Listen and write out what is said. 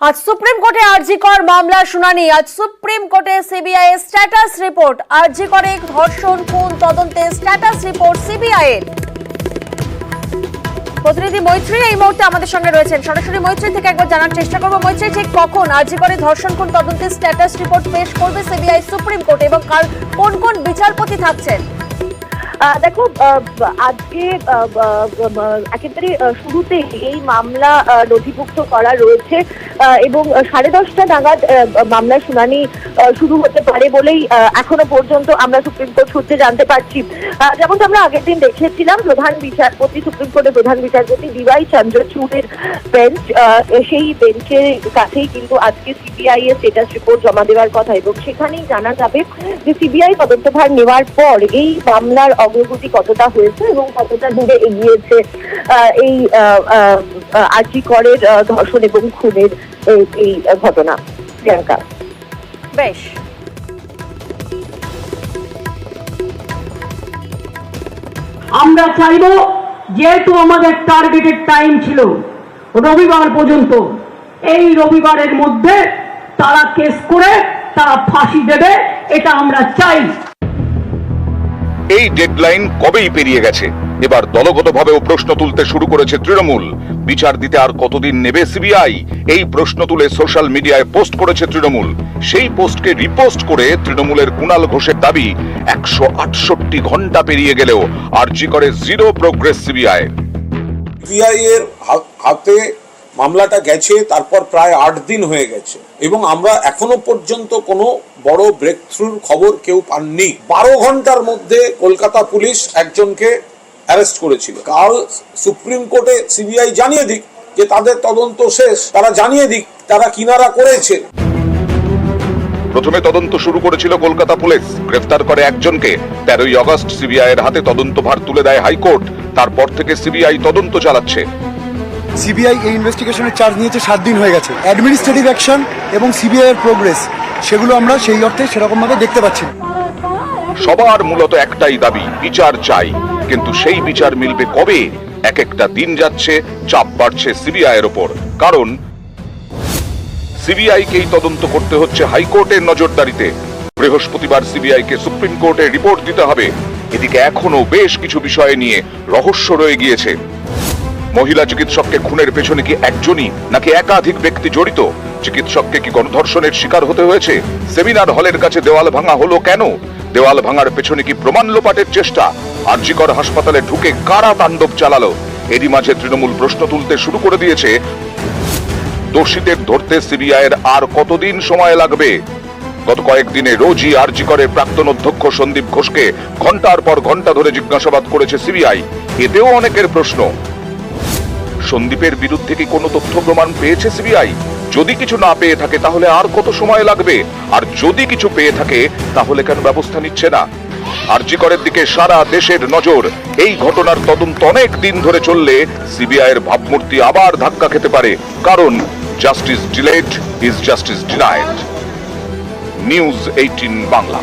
আজ সুপ্রিম কোর্টে আরজিকর মামলার শুনানি। আজ সুপ্রিম কোর্টে সিবিআই এর স্ট্যাটাস রিপোর্ট। আরজিকরে ধর্ষণ খুন তদন্তে স্ট্যাটাস রিপোর্ট সিবিআই এর। প্রতিনিধি মৈত্রী এই মুহূর্তে আমাদের সঙ্গে রয়েছেন। সরাসরি মৈত্রী থেকে একবার জানার চেষ্টা করবো, মৈত্রী ঠিক কখন আরজিকরে ধর্ষণ খুন তদন্তে স্ট্যাটাস রিপোর্ট পেশ করবে সিবিআই সুপ্রিম কোর্টে এবং কোন কোন বিচারপতি থাকছেন? দেখো, আজকে একেবারে শুরুতে এই মামলা নথিভুক্ত করা রয়েছে এবং 10:30 নাগাদ মামলার শুনানি শুরু হতে পারে বলেই এখনো পর্যন্ত আমরা সুপ্রিম কোর্ট সূত্রে জানতে পারছি। যেমনটা আমরা আগের দিন দেখেছিলাম, প্রধান বিচারপতি, সুপ্রিম কোর্টের প্রধান বিচারপতি ডিওয়াই চন্দ্রচূড়ের বেঞ্চ, সেই বেঞ্চের কাছেই কিন্তু আজকে সিবিআই এর স্ট্যাটাস রিপোর্ট জমা দেওয়ার কথা এবং সেখানেই জানা যাবে যে সিবিআই তদন্তভার নেওয়ার পর এই মামলার অগ্রগতি কতটা হয়েছে এবং কতটা দূরে এগিয়েছে এই আরজিকরের ধর্ষণ এবং খুনের এই ঘটনা। প্রিয়াঙ্কা, বেশ, আমরা চাইব, যেহেতু আমাদের টার্গেটেড টাইম ছিল রবিবার পর্যন্ত, এই রবিবারের মধ্যে তারা কেস করে তারা ফাঁসি দেবে, এটা আমরা চাই। এই ডেডলাইন কবেই পেরিয়ে গেছে। এবার দলগতভাবেও প্রশ্ন তুলতে শুরু করেছে তৃণমূল। বিচার দিতে আর কতদিন নেবে সিবিআই? এই প্রশ্ন তুলে সোশ্যাল মিডিয়ায় পোস্ট করেছে তৃণমূল। সেই পোস্টকে রিপোস্ট করে তৃণমূলের কুণাল ঘোষের দাবি, 168 ঘন্টা পেরিয়ে গেলেও আরজিকরে জিরো প্রোগ্রেস সিবিআই। সিবিআই এর হাতে মামলাটা গেছে, তারপর প্রায় 8 দিন হয়ে গেছে এবং আমরা এখনো পর্যন্ত কোনো বড় ব্রেক থ্রুর খবর কেউ পাননি। 12 ঘন্টার মধ্যে কলকাতা পুলিশ একজনকে অ্যারেস্ট করেছিল। কাল সুপ্রিম কোর্টে সিবিআই জানিয়ে দিক যে তাদের তদন্ত শেষ, তারা জানিয়ে দিক তারা কিনারা করেছে। প্রথমে তদন্ত শুরু করেছিল কলকাতা পুলিশ, গ্রেফতার করে একজনকে। 13ই আগস্ট সিবিআই এর হাতে তদন্তভার তুলে দেয় হাইকোর্ট। তারপর থেকে সিবিআই তদন্ত চালাচ্ছে। সিবিআই এই ইনভেস্টিগেশনের চার্জ নিয়েছে 7 দিন হয়ে গেছে। অ্যাডমিনিস্ট্রেটিভ অ্যাকশন এবং সিবিআই এর প্রোগ্রেস, সেগুলো আমরা সেই অর্থে সেরকম ভাবে দেখতে পাচ্ছি। সবার মূলত একটাই দাবি, বিচার চাই। কিন্তু সেই বিচার মিলবে কবে? এক একটা দিন যাচ্ছে, চাপ বাড়ছে সিবিআই এর উপর। কারণ সিবিআই কেই তদন্ত করতে হচ্ছে হাইকোর্টের নজরদারিতে। বৃহস্পতিবার সিবিআই কে সুপ্রিম কোর্টে রিপোর্ট দিতে হবে। এদিকে এখনো বেশ কিছু বিষয় নিয়ে রহস্য রয়ে গিয়েছে। মহিলা চিকিৎসককে খুনের পেছনে কি একজনই নাকি একাধিক ব্যক্তি জড়িত? চিকিৎসককে কি গণধর্ষণের শিকার হতে হয়েছে? সেমিনার হলের কাছে দেওয়াল ভাঙা হলো কেন? দেওয়াল ভাঙার পেছনে কি প্রমাণ লোপাটের চেষ্টা? আরজিকর হাসপাতালে ঢুকে কারা তাণ্ডব চালালো? এরই মাঝে তৃণমূল প্রশ্ন তুলতে শুরু করে দিয়েছে, দোষীদের ধরতে সিবিআই এর আর কতদিন সময় লাগবে? গত কয়েকদিনে রোজই আরজিকরের প্রাক্তন অধ্যক্ষ সন্দীপ ঘোষকে ঘন্টার পর ঘন্টা ধরে জিজ্ঞাসাবাদ করেছে সিবিআই। এতেও অনেকের প্রশ্ন, সন্দীপের বিরুদ্ধে কি কোনো তথ্য প্রমাণ পেয়েছে সিবিআই? যদি কিছু না পেয়ে থাকে তাহলে আর কত সময় লাগবে? আর যদি কিছু পেয়ে থাকে তাহলে কেন ব্যবস্থা নিচ্ছে না? আরজিকরের দিকে সারা দেশের নজর। এই ঘটনার তদন্ত অনেক দিন ধরে চললে সিবিআই এর ভাবমূর্তি আবার ধাক্কা খেতে পারে। কারণ justice delayed is justice denied. News 18 Bangla.